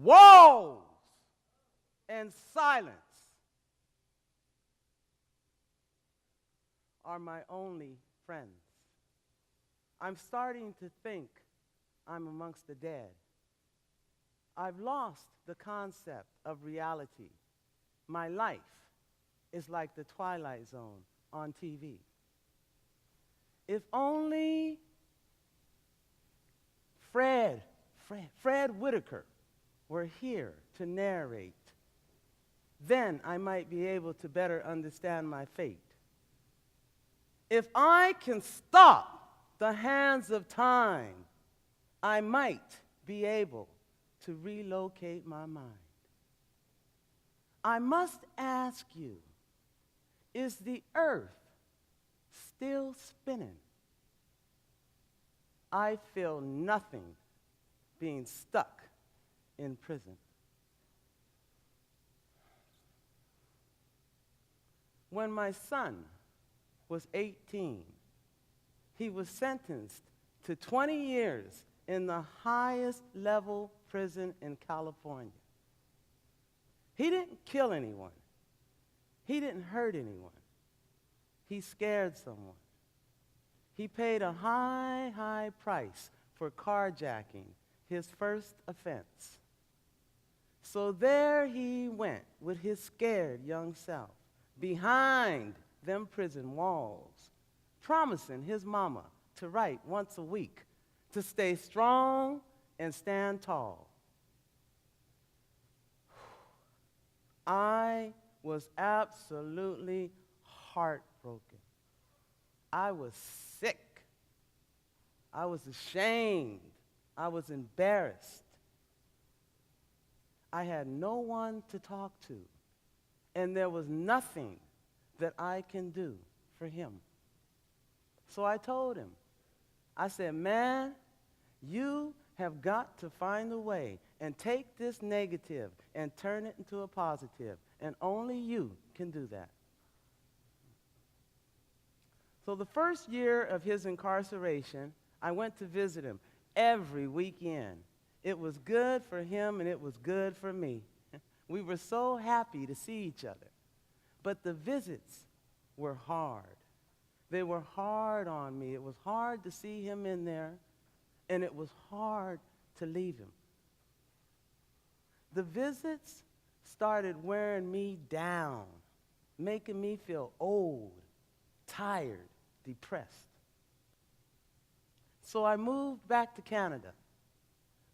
walls and silence are my only friends. I'm starting to think I'm amongst the dead. I've lost the concept of reality. My life is like the Twilight Zone on TV. If only Fred Whitaker were here to narrate, then I might be able to better understand my fate. If I can stop the hands of time, I might be able to relocate my mind. I must ask you, is the earth still spinning? I feel nothing being stuck in prison. When my son was 18, he was sentenced to 20 years in the highest level prison in California. He didn't kill anyone. He didn't hurt anyone. He scared someone. He paid a high price for carjacking, his first offense. So there he went with his scared young self behind them prison walls, promising his mama to write once a week, to stay strong and stand tall. I was absolutely heartbroken. I was sick. I was ashamed. I was embarrassed. I had no one to talk to, and there was nothing that I can do for him. So I told him, I said, man, you have got to find a way and take this negative and turn it into a positive, and only you can do that. So the first year of his incarceration, I went to visit him every weekend. It was good for him and it was good for me. We were so happy to see each other. But the visits were hard. They were hard on me. It was hard to see him in there, and it was hard to leave him. The visits started wearing me down, making me feel old, tired, depressed. So I moved back to Canada.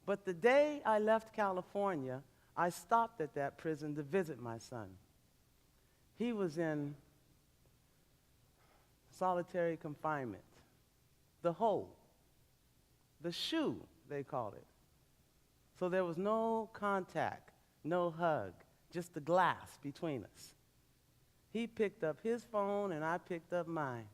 But the day I left California, I stopped at that prison to visit my son. He was in solitary confinement, the hole, the shoe, they called it. So there was no contact, no hug, just the glass between us. He picked up his phone and I picked up mine.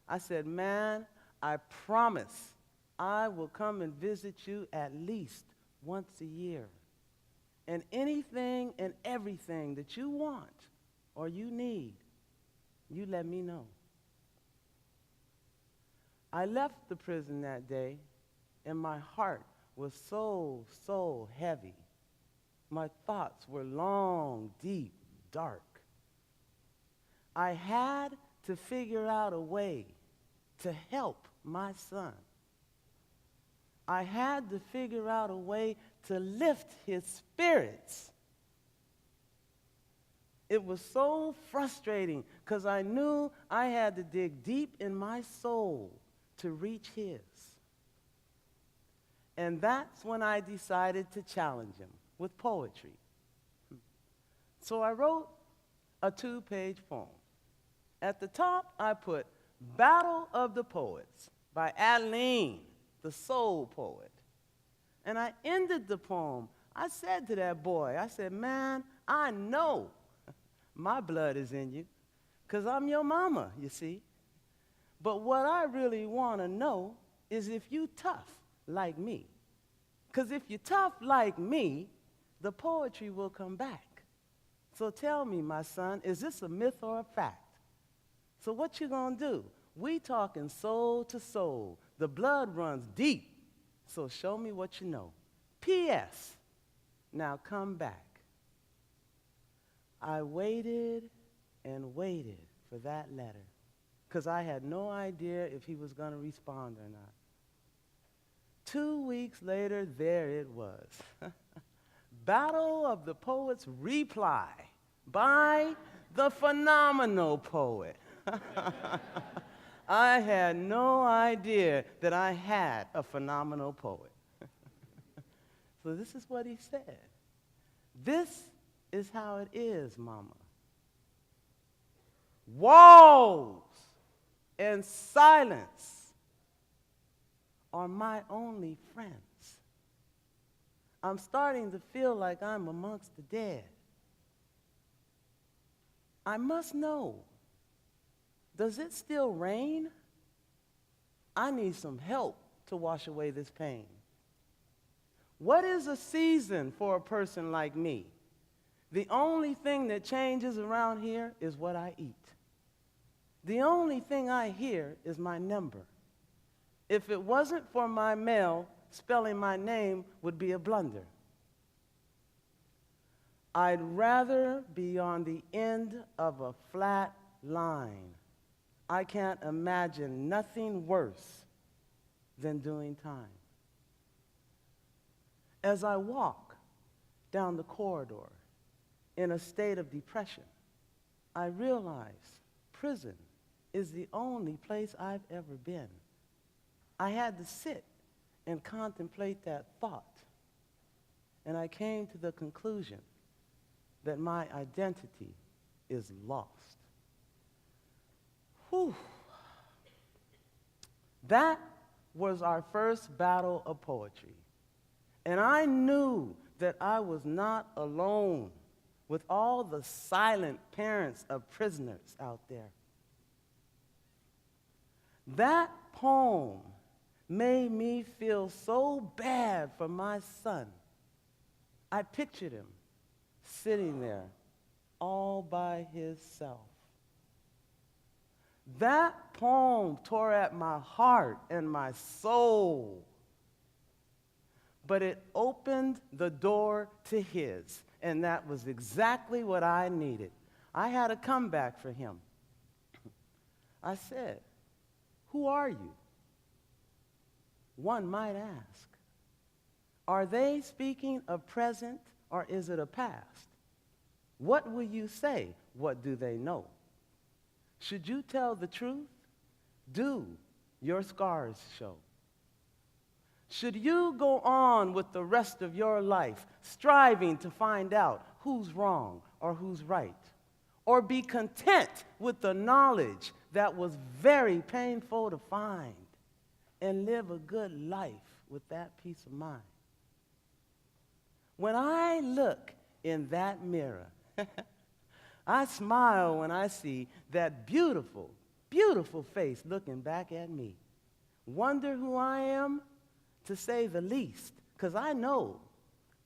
I said, man, I promise I will come and visit you at least once a year. And anything and everything that you want or you need, you let me know. I left the prison that day, and my heart was so heavy. My thoughts were long, deep, dark. I had to figure out a way to help my son. I had to figure out a way to lift his spirits. It was so frustrating because I knew I had to dig deep in my soul to reach his. And that's when I decided to challenge him with poetry. So I wrote a 2-page poem. At the top, I put Battle of the Poets by Adeline, the soul poet. And I ended the poem. I said to that boy, I said, man, I know my blood is in you because I'm your mama, you see. But what I really want to know is if you tough like me. Because if you're tough like me, the poetry will come back. So tell me, my son, is this a myth or a fact? So what you gonna do? We talking soul to soul. The blood runs deep. So show me what you know. P.S. Now come back. I waited and waited for that letter because I had no idea if he was going to respond or not. 2 weeks later, there it was. Battle of the Poets Reply by the phenomenal poet. I had no idea that I had a phenomenal poet. So this is what he said. This is how it is, Mama. Walls and silence are my only friends. I'm starting to feel like I'm amongst the dead. I must know, does it still rain? I need some help to wash away this pain. What is a season for a person like me? The only thing that changes around here is what I eat. The only thing I hear is my number. If it wasn't for my mail, spelling my name would be a blunder. I'd rather be on the end of a flat line. I can't imagine nothing worse than doing time. As I walk down the corridor in a state of depression, I realize prison is the only place I've ever been. I had to sit and contemplate that thought, and I came to the conclusion that my identity is lost. Whew. That was our first battle of poetry. And I knew that I was not alone with all the silent parents of prisoners out there. That poem made me feel so bad for my son. I pictured him sitting there all by himself. That poem tore at my heart and my soul, but it opened the door to his, and that was exactly what I needed. I had a comeback for him. I said, "Who are you?" One might ask, are they speaking of present or is it a past? What will you say? What do they know? Should you tell the truth? Do your scars show? Should you go on with the rest of your life striving to find out who's wrong or who's right? Or be content with the knowledge that was very painful to find and live a good life with that peace of mind? When I look in that mirror, I smile when I see that beautiful, beautiful face looking back at me. Wonder who I am, to say the least, because I know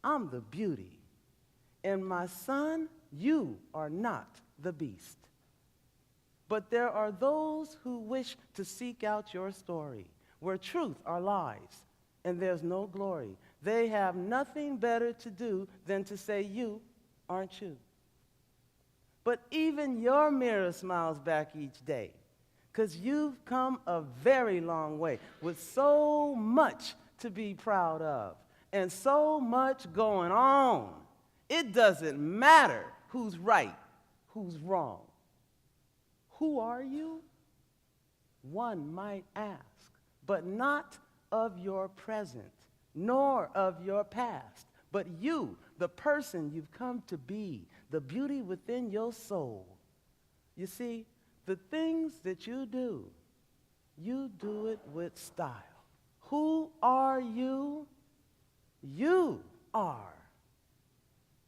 I'm the beauty. And my son, you are not the beast. But there are those who wish to seek out your story, where truth are lies, and there's no glory. They have nothing better to do than to say you aren't you. But even your mirror smiles back each day, because you've come a very long way with so much to be proud of and so much going on. It doesn't matter who's right, who's wrong. Who are you? One might ask, but not of your present, nor of your past, but you, the person you've come to be, the beauty within your soul. You see, the things that you do it with style. Who are you? You are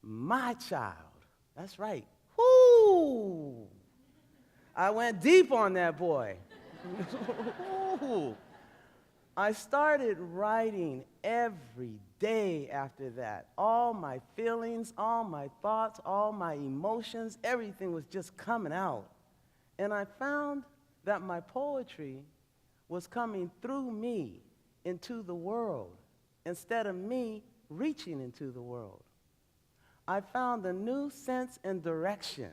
my child. That's right. Whoo! I went deep on that boy. I started writing every day after that. All my feelings, all my thoughts, all my emotions, everything was just coming out. And I found that my poetry was coming through me into the world instead of me reaching into the world. I found a new sense and direction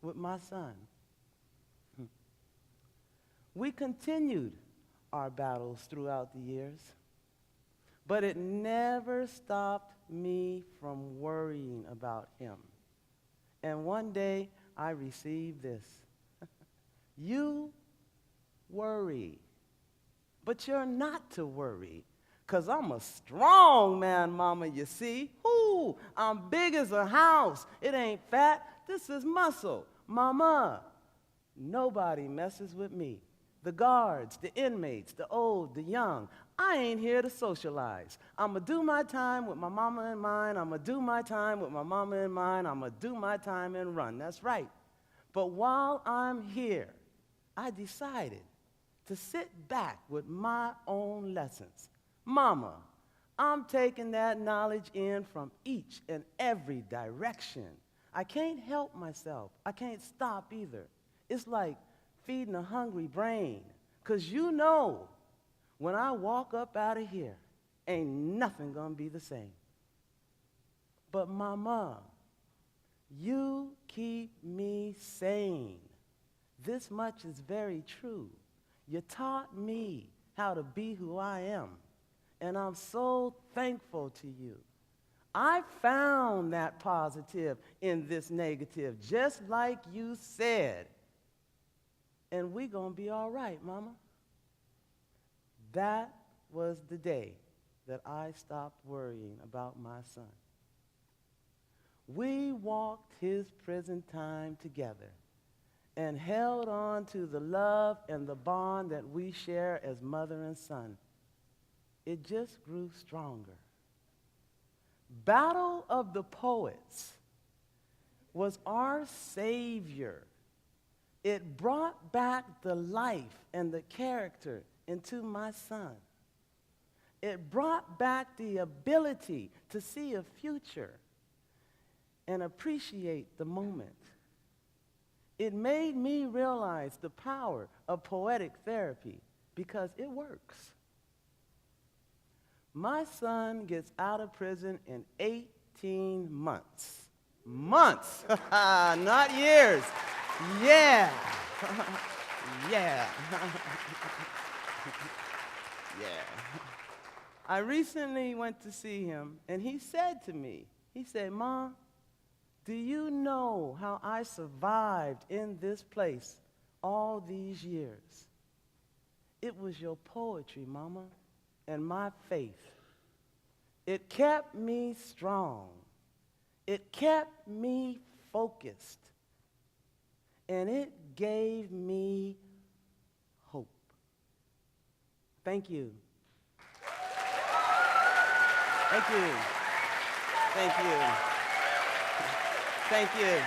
with my son. We continued our battles throughout the years, but it never stopped me from worrying about him. And one day I received this. You worry, but you're not to worry, 'cause I'm a strong man, Mama, you see. Ooh, I'm big as a house. It ain't fat, this is muscle. Mama, nobody messes with me. The guards, the inmates, the old, the young. I ain't here to socialize. I'ma do my time with my mama and mine. I'ma do my time with my mama and mine. I'ma do my time and run. That's right. But while I'm here, I decided to sit back with my own lessons. Mama, I'm taking that knowledge in from each and every direction. I can't help myself. I can't stop either. It's like feeding a hungry brain, 'cause you know when I walk up out of here, ain't nothing gonna be the same. But Mama, you keep me sane. This much is very true. You taught me how to be who I am, and I'm so thankful to you. I found that positive in this negative, just like you said. And we gonna be all right, Mama. That was the day that I stopped worrying about my son. We walked his prison time together and held on to the love and the bond that we share as mother and son. It just grew stronger. Battle of the Poets was our savior. It brought back the life and the character into my son. It brought back the ability to see a future and appreciate the moment. It made me realize the power of poetic therapy because it works. My son gets out of prison in 18 months. Months, not years. Yeah. Yeah. Yeah. I recently went to see him, and he said to me, he said, Mom, do you know how I survived in this place all these years? It was your poetry, Mama, and my faith. It kept me strong. It kept me focused. And it gave me hope. Thank you. Thank you. Thank you. Thank you.